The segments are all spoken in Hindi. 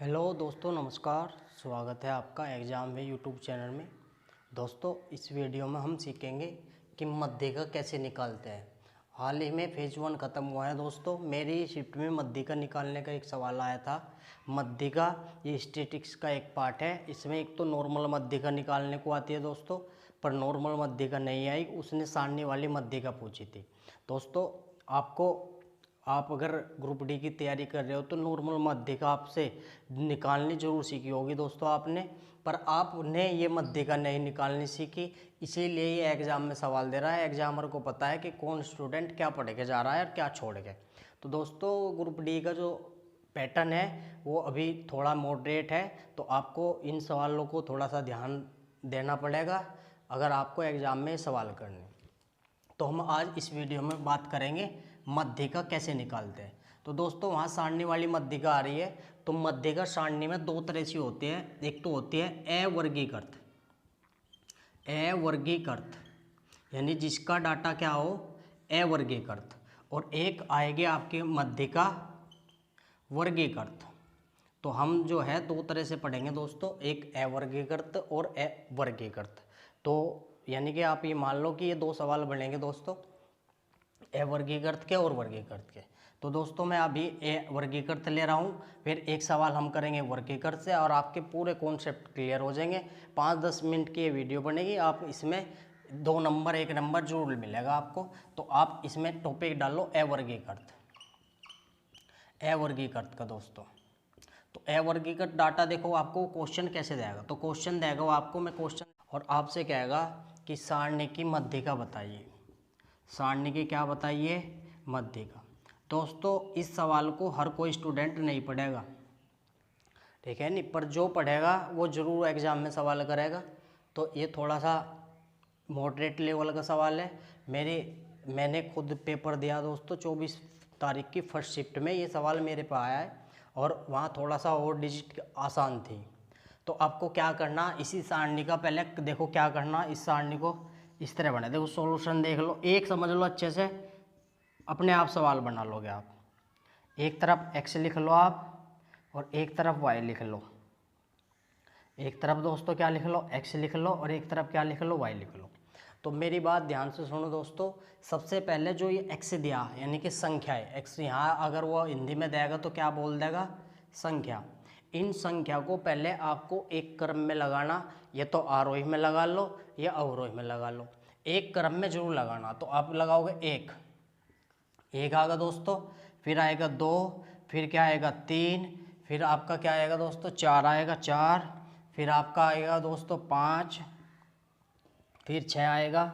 हेलो दोस्तों, नमस्कार। स्वागत है आपका एग्ज़ाम में यूट्यूब चैनल में। दोस्तों, इस वीडियो में हम सीखेंगे कि मध्यिका कैसे निकालते हैं। हाल ही में फेज 1 ख़त्म हुआ है दोस्तों। मेरी शिफ्ट में मध्यिका निकालने का एक सवाल आया था। मध्यिका ये स्टैटिस्टिक्स का एक पार्ट है। इसमें एक तो नॉर्मल मध्यिका निकालने को आती है दोस्तों, पर नॉर्मल मध्यिका नहीं आई, उसने सारणी वाली मध्यिका पूछी थी। दोस्तों, आप अगर ग्रुप डी की तैयारी कर रहे हो तो नॉर्मल मध्यिका आपसे निकालनी जरूर सीखी होगी दोस्तों आपने, पर आपने ये मध्यिका नहीं निकालनी सीखी, इसीलिए ये एग्ज़ाम में सवाल दे रहा है। एग्जामर को पता है कि कौन स्टूडेंट क्या पढ़ के जा रहा है और क्या छोड़ के। तो दोस्तों, ग्रुप डी का जो पैटर्न है वो अभी थोड़ा मॉडरेट है, तो आपको इन सवालों को थोड़ा सा ध्यान देना पड़ेगा अगर आपको एग्ज़ाम में सवाल करने। तो हम आज इस वीडियो में बात करेंगे मध्यिका कैसे निकालते हैं। तो दोस्तों, वहाँ सारणी वाली मध्यिका आ रही है। तो मध्यिका सारणी में दो तरह से होती है। एक तो होती है अवर्गीकृत, अवर्गीकृत यानी जिसका डाटा क्या हो, अवर्गीकृत, और एक आएगी आपकी मध्यिका वर्गीकृत। तो हम जो है दो तरह से पढ़ेंगे दोस्तों, एक अवर्गीकृत और अवर्गीकृत। तो यानी कि आप ये मान लो कि ये दो सवाल बनेंगे दोस्तों, अवर्गीकृत के और वर्गीकृत के। तो दोस्तों, मैं अभी वर्गीकृत ले रहा हूँ, फिर एक सवाल हम करेंगे वर्गीकृत से और आपके पूरे कॉन्सेप्ट क्लियर हो जाएंगे। 5-10 मिनट की ये वीडियो बनेगी। आप इसमें 2 नंबर 1 नंबर जरूर मिलेगा आपको। तो आप इसमें टॉपिक डालो अवर्गीकृत, अवर्गीकृत का दोस्तों। तो अवर्गीकृत डाटा देखो, आपको क्वेश्चन कैसे देगा। तो क्वेश्चन देगा वो आपको, मैं क्वेश्चन और आपसे कहेगा कि सारणी की मध्यिका बताइए। सारणी की क्या बताइए, मध्यिका। दोस्तों, इस सवाल को हर कोई स्टूडेंट नहीं पढ़ेगा, ठीक है नहीं, पर जो पढ़ेगा वो जरूर एग्जाम में सवाल करेगा। तो ये थोड़ा सा मॉडरेट लेवल का सवाल है। मैंने खुद पेपर दिया दोस्तों 24 तारीख की फर्स्ट शिफ्ट में, ये सवाल मेरे पे आया है और वहाँ थोड़ा सा और डिजिट आसान थी। तो आपको क्या करना, इसी सारणी का पहले देखो क्या करना, इस सारणी को इस तरह बना, देखो सॉल्यूशन देख लो, एक समझ लो अच्छे से, अपने आप सवाल बना लोगे आप। एक तरफ x लिख लो आप और एक तरफ y लिख लो। एक तरफ दोस्तों क्या लिख लो, x लिख लो, और एक तरफ क्या लिख लो, y लिख लो। तो मेरी बात ध्यान से सुनो दोस्तों। सबसे पहले जो ये x दिया यानी कि संख्या है, x यहाँ अगर वो हिंदी में देगा तो क्या बोल देगा, संख्या। इन संख्या को पहले आपको एक क्रम में लगाना, या तो आरोही में लगा लो या अवरोही में लगा लो, एक क्रम में जरूर लगाना। तो आप लगाओगे एक आएगा दोस्तों, फिर आएगा 2, फिर क्या आएगा 3, फिर आपका क्या आएगा दोस्तों 4 आएगा 4, फिर आपका आएगा दोस्तों 5, फिर 6 आएगा,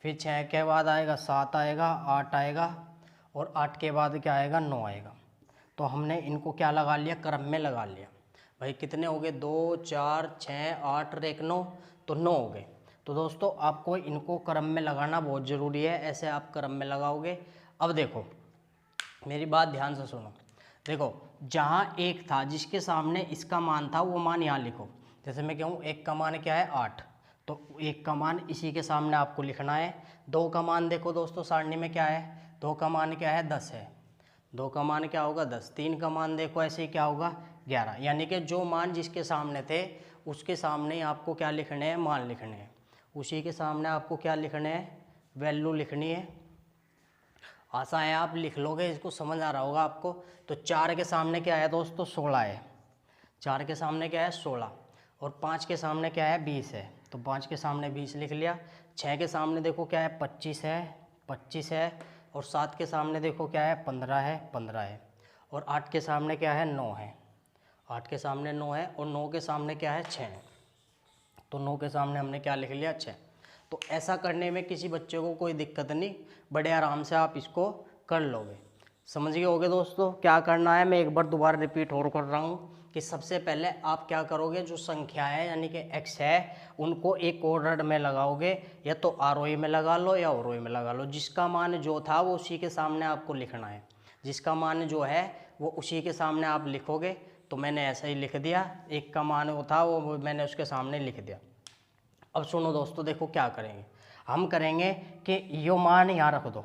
फिर 6 के बाद आएगा 7 आएगा, 8 आएगा, और 8 के बाद क्या आएगा 9 आएगा। तो हमने इनको क्या लगा लिया, क्रम में लगा लिया। भाई कितने हो गए, 2 4 6 8 और 1 9, तो 9 हो गए। तो दोस्तों, आपको इनको क्रम में लगाना बहुत ज़रूरी है, ऐसे आप क्रम में लगाओगे। अब देखो, मेरी बात ध्यान से सुनो। देखो, जहाँ एक था जिसके सामने इसका मान था, वो मान यहाँ लिखो। जैसे मैं कहूँ एक का मान क्या है 8, तो एक का मान इसी के सामने आपको लिखना है। 2 का मान देखो दोस्तों सारणी में क्या है, 2 का मान क्या है 10 है, 2 का मान क्या होगा 10। 3 का मान देखो ऐसे ही क्या होगा 11। यानी कि जो मान जिसके सामने थे उसके सामने आपको क्या लिखने हैं, मान लिखने हैं। उसी के सामने आपको क्या लिखने हैं, वैल्यू लिखनी है। आशा है आप लिख लोगे, इसको समझ आ रहा होगा आपको। तो 4 के सामने क्या है दोस्तों 16 है, 4 के सामने क्या है 16, और 5 के सामने क्या है 20 है, तो 5 के सामने 20 लिख लिया। 6 के सामने देखो क्या है 25 है, 25 है, और 7 के सामने देखो क्या है 15 है, 15 है, और 8 के सामने क्या है 9 है, 8 के सामने 9 है, और 9 के सामने क्या है 6, तो 9 के सामने हमने क्या लिख लिया 6। तो ऐसा करने में किसी बच्चे को कोई दिक्कत नहीं, बड़े आराम से आप इसको कर लोगे। समझ गए होगे दोस्तों क्या करना है। मैं एक बार दोबारा रिपीट और कर रहा हूँ कि सबसे पहले आप क्या करोगे, जो संख्या है यानी कि x है उनको एक ऑर्डर में लगाओगे, या तो आरोही में लगा लो या अवरोही में लगा लो। जिसका मान जो था वो उसी के सामने आपको लिखना है, जिसका मान जो है वो उसी के सामने आप लिखोगे। तो मैंने ऐसा ही लिख दिया, एक का मान वो था वो मैंने उसके सामने लिख दिया। अब सुनो दोस्तों, देखो क्या करेंगे, हम करेंगे कि यो मान यहाँ रख दो,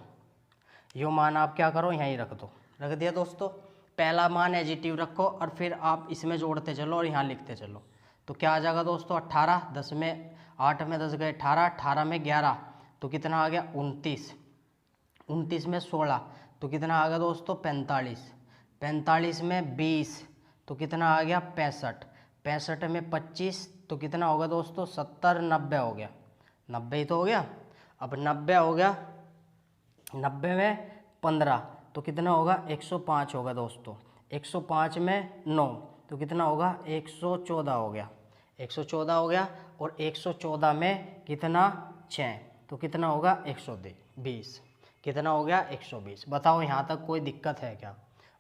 यो मान आप क्या करो यहीं रख दो, रख दिया दोस्तों। पहला मान एजिटिव रखो और फिर आप इसमें जोड़ते चलो और यहाँ लिखते चलो। तो क्या आ जाएगा दोस्तों 18, 10 में 8 में 10 गए 18, 18 में 11 तो कितना आ गया 29, 29 में 16 तो कितना आ गया दोस्तों 45, 45 में 20 तो कितना आ गया 65, 65 में 25 तो कितना होगा दोस्तों 70, 90 हो गया, 90 ही तो हो गया। अब 90 हो गया, 90 में 15 तो कितना होगा 105 होगा दोस्तों, 105 में 9 तो कितना होगा 114 हो गया, 114 हो गया। और 114 में कितना 6 तो कितना होगा 120, कितना हो गया 120। बताओ यहाँ तक कोई दिक्कत है क्या?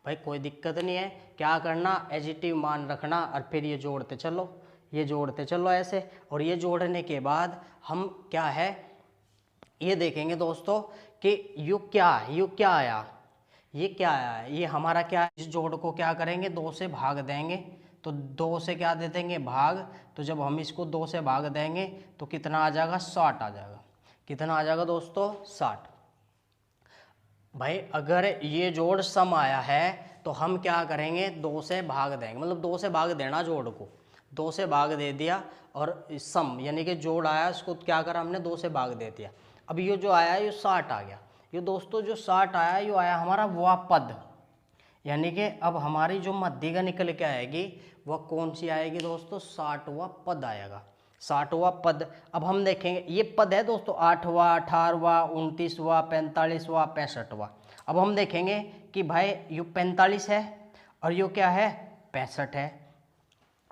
भाई कोई दिक्कत नहीं है। क्या करना, एजिटिव मान रखना और फिर ये जोड़ते चलो, ये जोड़ते चलो ऐसे। और ये जोड़ने के बाद हम क्या है ये देखेंगे दोस्तों कि यू क्या है, यू क्या आया, ये क्या आया, ये हमारा क्या है। इस जोड़ को क्या करेंगे 2 से भाग देंगे, तो 2 से क्या दे देंगे भाग, तो जब हम इसको 2 से भाग देंगे तो कितना आ जाएगा 60 आ जाएगा। कितना आ जाएगा दोस्तों 60। भाई अगर ये जोड़ सम आया है तो हम क्या करेंगे 2 से भाग देंगे, मतलब 2 से भाग देना, जोड़ को 2 से भाग दे दिया और सम यानी कि जोड़ आया उसको क्या करा हमने 2 से भाग दे दिया। अब ये जो आया ये 60 आ गया। ये दोस्तों जो 60 आया ये आया हमारा वह पद, यानी कि अब हमारी जो मध्यिका निकल के आएगी वह कौन सी आएगी दोस्तों 60वां पद आएगा, 60वां पद। अब हम देखेंगे ये पद है दोस्तों 8वां, 18वां, 29वां, 45वां, 65वां। अब हम देखेंगे कि भाई यू 45 है और यू क्या है 65 है।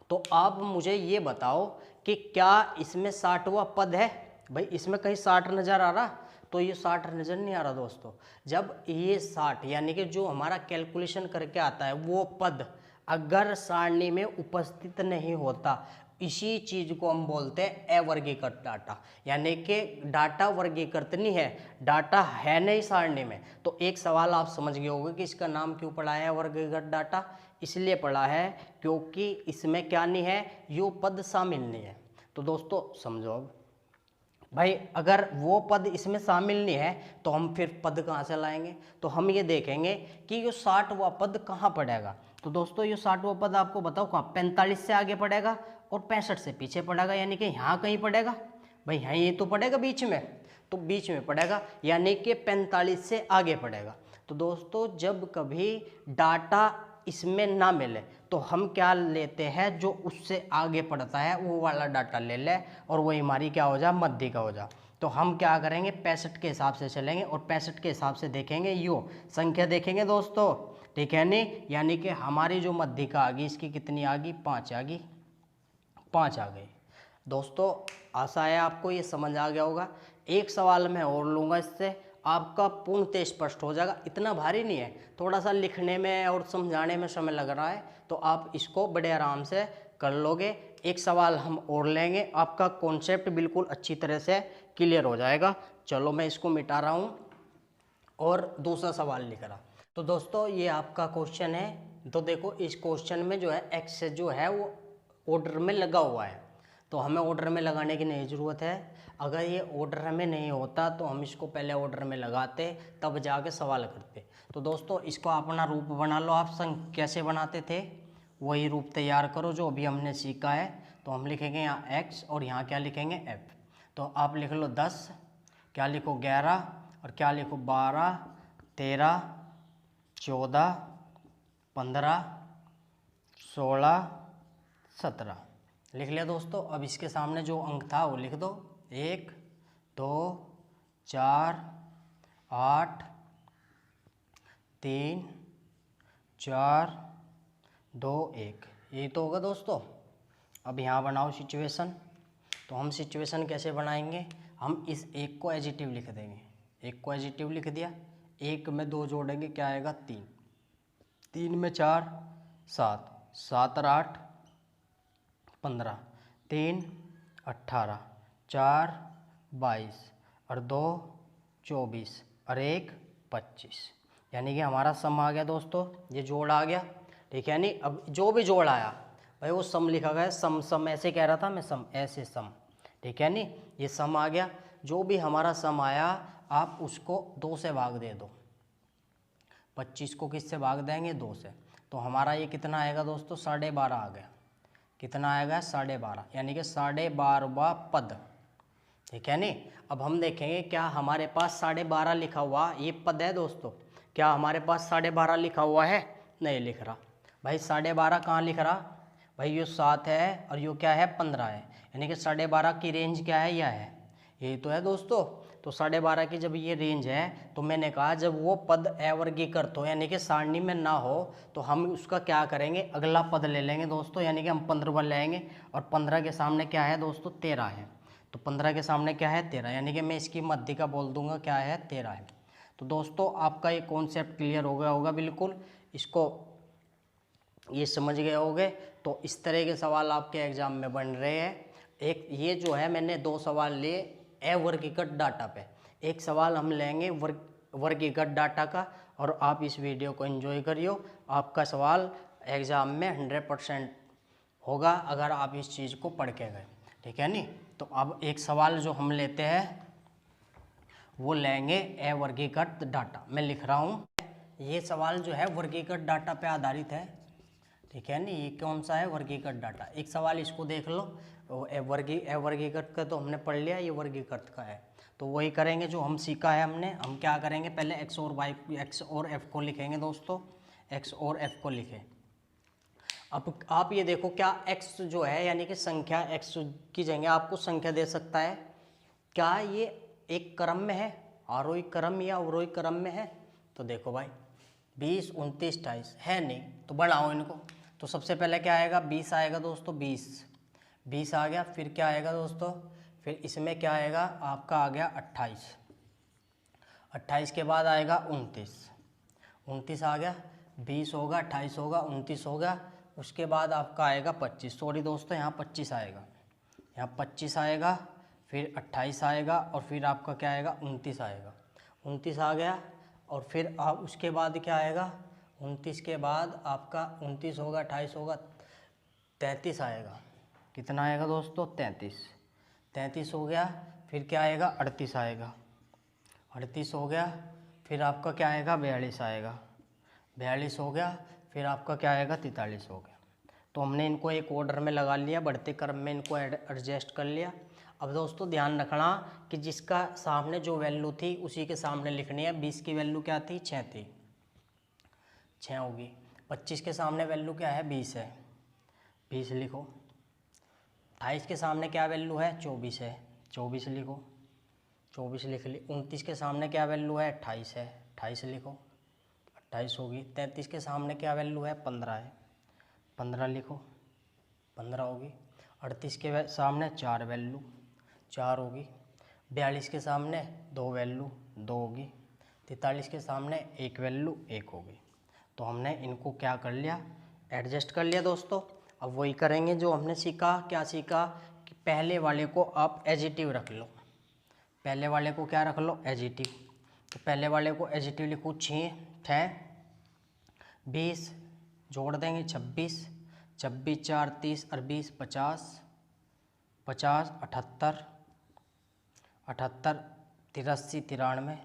तो आप मुझे ये बताओ कि क्या इसमें 60वां पद है? भाई इसमें कहीं 60 नज़र आ रहा? तो ये 60 नज़र नहीं आ रहा दोस्तों। जब ये 60 यानी कि जो हमारा कैलकुलेशन करके आता है वो पद अगर सारणी में उपस्थित नहीं होता, इसी चीज को हम बोलते हैं अवर्गीकृत डाटा, यानी कि डाटा वर्गीकृत नहीं है, डाटा है नहीं सारणी में। तो एक सवाल आप समझ गए होंगे कि इसका नाम क्यों पड़ा है अवर्गीकृत डाटा। इसलिए पड़ा है क्योंकि इसमें क्या नहीं है, यो पद शामिल नहीं है। तो दोस्तों समझो, अब भाई अगर वो पद इसमें शामिल नहीं है तो हम फिर पद कहाँ से लाएंगे? तो हम ये देखेंगे कि ये 60वां पद कहाँ पड़ेगा। तो दोस्तों ये 60वां पद आपको बताओ कहाँ, 45 से आगे पड़ेगा और 65 से पीछे पड़ेगा, यानी कि यहाँ कहीं पड़ेगा। भाई यहाँ ये तो पड़ेगा बीच में, तो बीच में पड़ेगा यानी कि 45 से आगे पड़ेगा। तो दोस्तों जब कभी डाटा इसमें ना मिले तो हम क्या लेते हैं, जो उससे आगे पड़ता है वो वाला डाटा ले ले और वही हमारी क्या हो जा मध्यिका हो जा। तो हम क्या करेंगे 65 के हिसाब से चलेंगे और 65 के हिसाब से देखेंगे यो संख्या देखेंगे दोस्तों, ठीक है नहीं। यानी कि हमारी जो मध्यिका आ गई इसकी कितनी आ गई 5 आ गई, 5 आ गई। दोस्तों आशा है आपको ये समझ आ गया होगा। एक सवाल मैं और लूँगा, इससे आपका पूर्णतः स्पष्ट हो जाएगा। इतना भारी नहीं है, थोड़ा सा लिखने में और समझाने में समय लग रहा है, तो आप इसको बड़े आराम से कर लोगे। एक सवाल हम और लेंगे, आपका कॉन्सेप्ट बिल्कुल अच्छी तरह से क्लियर हो जाएगा। चलो मैं इसको मिटा रहा हूँ और दूसरा सवाल लिख रहा। तो दोस्तों ये आपका क्वेश्चन है। तो देखो इस क्वेश्चन में जो है एक्स जो है वो ऑर्डर में लगा हुआ है, तो हमें ऑर्डर में लगाने की नहीं ज़रूरत है। अगर ये ऑर्डर में नहीं होता तो हम इसको पहले ऑर्डर में लगाते, तब जाके सवाल करते। तो दोस्तों इसको अपना रूप बना लो। आप संख्या कैसे बनाते थे वही रूप तैयार करो जो अभी हमने सीखा है। तो हम लिखेंगे यहाँ x और यहाँ क्या लिखेंगे f। तो आप लिख लो 10, क्या लिखो 11 और क्या लिखो 12, 13, 14, 15, 16, 17 लिख लिया दोस्तों। अब इसके सामने जो अंक था वो लिख दो, 1, 2, 4, 8, 3, 4, 2, 1, यही तो होगा दोस्तों। अब यहाँ बनाओ सिचुएशन। तो हम सिचुएशन कैसे बनाएंगे, हम इस 1 को एजिटिव लिख देंगे, 1 को एजिटिव लिख दिया, 1 में 2 जोड़ेंगे क्या आएगा 3, 3 में 4, 7, 7 और 8 15, 3 18, 4 22 और 2 24 और 1 25, यानी कि हमारा सम आ गया दोस्तों, ये जोड़ आ गया, ठीक है। नहीं अब जो भी जोड़ आया भाई वो सम लिखा गया, सम सम ऐसे कह रहा था मैं, सम ऐसे सम, ठीक है। नहीं ये सम आ गया। जो भी हमारा सम आया आप उसको 2 से भाग दे दो। 25 को किससे भाग देंगे 2 से। तो हमारा ये कितना आएगा दोस्तों, 12.5 आ गया। कितना आएगा, 12.5, यानी कि 12.5वां पद, ठीक है नहीं। अब हम देखेंगे क्या हमारे पास 12.5 लिखा हुआ ये पद है दोस्तों, क्या हमारे पास 12.5 लिखा हुआ है, नहीं लिख रहा भाई। 12.5 कहाँ लिख रहा भाई, ये 7 है और ये क्या है 15 है, यानी कि 12.5 की रेंज क्या है, यह है, यही तो है दोस्तों। तो 12.5 की जब ये रेंज है तो मैंने कहा जब वो पद अवर्गीकृत हो यानी कि सारणी में ना हो तो हम उसका क्या करेंगे, अगला पद ले लेंगे दोस्तों, यानी कि हम 15 लेंगे और 15 के सामने क्या है दोस्तों 13 है, तो 15 के सामने क्या है 13, यानी कि मैं इसकी मध्यिका बोल दूंगा क्या है 13 है। तो दोस्तों आपका ये कॉन्सेप्ट क्लियर हो गया होगा बिल्कुल, इसको ये समझ गए होगे। तो इस तरह के सवाल आपके एग्जाम में बन रहे हैं। एक ये जो है मैंने 2 सवाल लिए अवर्गीकृत डाटा पे, एक सवाल हम लेंगे वर्गीकृत डाटा का, और आप इस वीडियो को एंजॉय करियो, आपका सवाल एग्ज़ाम में 100% होगा अगर आप इस चीज़ को पढ़ के गए, ठीक है नहीं। तो अब एक सवाल जो हम लेते हैं वो लेंगे अवर्गीकृत डाटा, मैं लिख रहा हूँ। ये सवाल जो है वर्गीकृत डाटा पे आधारित है, ठीक है नहीं। ये कौन सा है, वर्गीकृत डाटा। एक सवाल इसको देख लो, अवर्गीकृत का तो हमने पढ़ लिया, ये वर्गीकृत का है, तो वही करेंगे जो हम सीखा है हमने। हम क्या करेंगे, पहले एक्स और एफ को लिखेंगे दोस्तों, एक्स और एफ को लिखें। अब आप ये देखो क्या एक्स जो है यानी कि संख्या, एक्स की जगह आपको संख्या दे सकता है, क्या ये एक क्रम में है, आरोही क्रम या अवरोही क्रम में है, तो देखो भाई 20, 29, 28 है नहीं, तो बढ़ाओ इनको। तो सबसे पहले क्या आएगा, 20 आएगा दोस्तों, 20 आ गया। फिर क्या आएगा दोस्तों, फिर इसमें क्या आएगा आपका आ गया 28 के बाद आएगा 29 आ गया, 20 होगा, 28 होगा, 29 होगा। उसके बाद आपका आएगा 25, सॉरी दोस्तों यहाँ 25 आएगा, यहाँ 25 आएगा, फिर 28 आएगा और फिर आपका क्या आएगा 29 आएगा, 29 आ गया। और फिर आप उसके बाद क्या आएगा, 29 के बाद आपका 29 होगा, 28 होगा, 33 आएगा। कितना आएगा दोस्तों, 33 हो गया। फिर क्या आएगा 38 आएगा, 38 हो गया। फिर आपका क्या आएगा 42 आएगा, 42 हो गया। फिर आपका क्या आएगा 43 हो गया। तो हमने इनको एक ऑर्डर में लगा लिया, बढ़ते क्रम में इनको एडजस्ट कर लिया। अब दोस्तों ध्यान रखना कि जिसका सामने जो वैल्यू थी उसी के सामने लिखनी है। 20 की वैल्यू क्या थी, 6 थी, 6 होगी। 25 के सामने वैल्यू क्या है, 20 है, 20 लिखो। 28 के सामने क्या वैल्यू है, 24 है, 24 लिखो, 24 लिख ली। 29 के सामने क्या वैल्यू है, 28 है, 28 लिखो, 28 होगी। 33 के सामने क्या वैल्यू है, 15 है, 15 लिखो, 15 होगी। 38 के सामने 4 वैल्यू, 4 होगी। 42 के सामने 2 वैल्यू, 2 होगी। 43 के सामने 1 वैल्यू, 1 होगी। तो हमने इनको क्या कर लिया, एडजस्ट कर लिया दोस्तों। अब वही करेंगे जो हमने सीखा, क्या सीखा कि पहले वाले को आप एजिटिव रख लो, पहले वाले को क्या रख लो, एजिटिव। तो पहले वाले को एजिटिव लिखो, 6 20 जोड़ देंगे 26, 26 4 30 और 20 50, 50 78, 83 93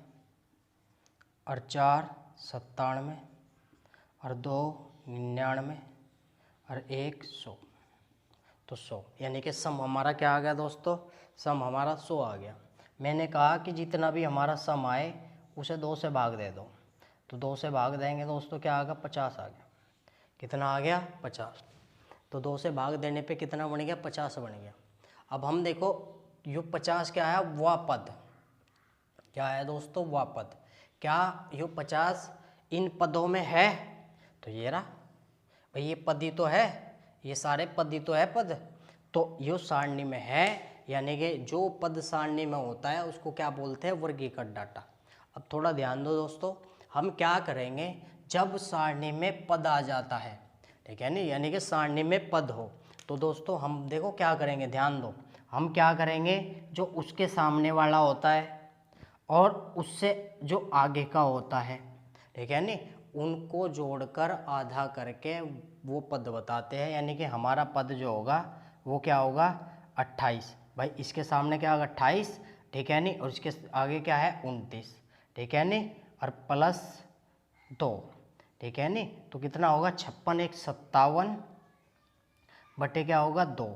और 4 97 और 2 99 और 1 100। तो 100 यानी कि सम हमारा क्या आ गया दोस्तों, सम हमारा 100 आ गया। मैंने कहा कि जितना भी हमारा सम आए उसे 2 से भाग दे दो, तो 2 से भाग देंगे दोस्तों क्या आ गया, 50 आ गया। कितना आ गया, 50। तो 2 से भाग देने पे कितना बन गया, 50 बन गया। अब हम देखो यो 50 क्या है, वह पद क्या है दोस्तों, वह पद। क्या यो 50 इन पदों में है, तो ये रहा भाई, ये पद ही तो है, ये सारे पद ही तो है पद। तो यो सारणी में है, यानी कि जो पद सारणी में होता है उसको क्या बोलते हैं, वर्गीकृत डाटा। अब थोड़ा ध्यान दो दोस्तों, हम क्या करेंगे जब सारणी में पद आ जाता है, ठीक है नहीं, यानी कि सारणी में पद हो, तो दोस्तों हम देखो क्या करेंगे, ध्यान दो, हम क्या करेंगे जो उसके सामने वाला होता है और उससे जो आगे का होता है, ठीक है नहीं, उनको जोड़कर आधा करके वो पद बताते हैं। यानी कि हमारा पद जो होगा वो क्या होगा, 28। भाई इसके सामने क्या होगा 28, ठीक है नहीं, और इसके आगे क्या है 29, ठीक है नहीं, और +2 ठीक है नहीं। तो कितना होगा 56 एक 57 बटे क्या होगा 2।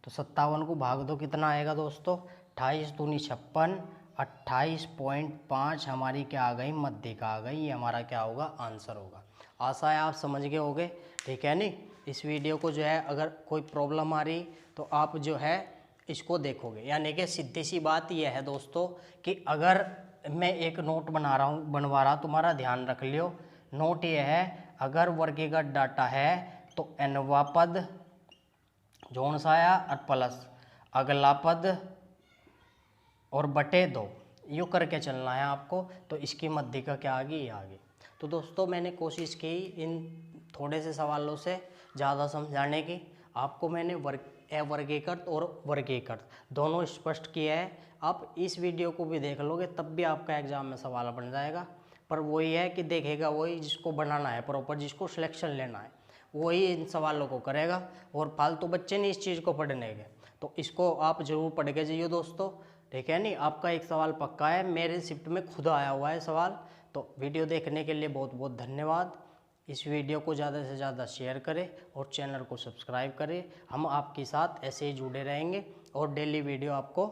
तो 57 को भाग दो कितना आएगा दोस्तों 28 दूनी 56 28.5 हमारी क्या आ गई मध्यिका आ गई। ये हमारा क्या होगा आंसर होगा। आशा है आप समझ गए होगे। ठीक है नहीं। इस वीडियो को जो है अगर कोई प्रॉब्लम आ रही तो आप जो है इसको देखोगे। यानी कि सीधी सी बात यह है दोस्तों कि अगर मैं एक नोट बनवा रहा तुम्हारा ध्यान रख लियो। नोट ये है अगर वर्गीकृत डाटा है तो nवा पद जोन सा आया और प्लस अगला पद और बटे 2 यूँ करके चलना है आपको। तो इसकी मध्यिका क्या आ गई ये आ गई। तो दोस्तों मैंने कोशिश की इन थोड़े से सवालों से ज़्यादा समझाने की। आपको मैंने अवर्गीकृत और वर्गीकृत दोनों स्पष्ट किया है। आप इस वीडियो को भी देख लोगे तब भी आपका एग्जाम में सवाल बन जाएगा। पर वही है कि देखेगा वही जिसको बनाना है प्रॉपर, जिसको सिलेक्शन लेना है वही इन सवालों को करेगा। और फालतू बच्चे नहीं इस चीज़ को पढ़ने के। तो इसको आप जरूर पढ़ के जाइए दोस्तों। ठीक है नहीं। आपका एक सवाल पक्का है, मेरे शिफ्ट में खुद आया हुआ है सवाल। तो वीडियो देखने के लिए बहुत बहुत धन्यवाद। इस वीडियो को ज़्यादा से ज़्यादा शेयर करें और चैनल को सब्सक्राइब करें। हम आपके साथ ऐसे ही जुड़े रहेंगे और डेली वीडियो आपको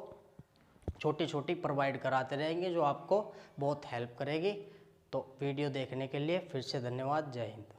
छोटी छोटी प्रोवाइड कराते रहेंगे जो आपको बहुत हेल्प करेगी। तो वीडियो देखने के लिए फिर से धन्यवाद। जय हिंद।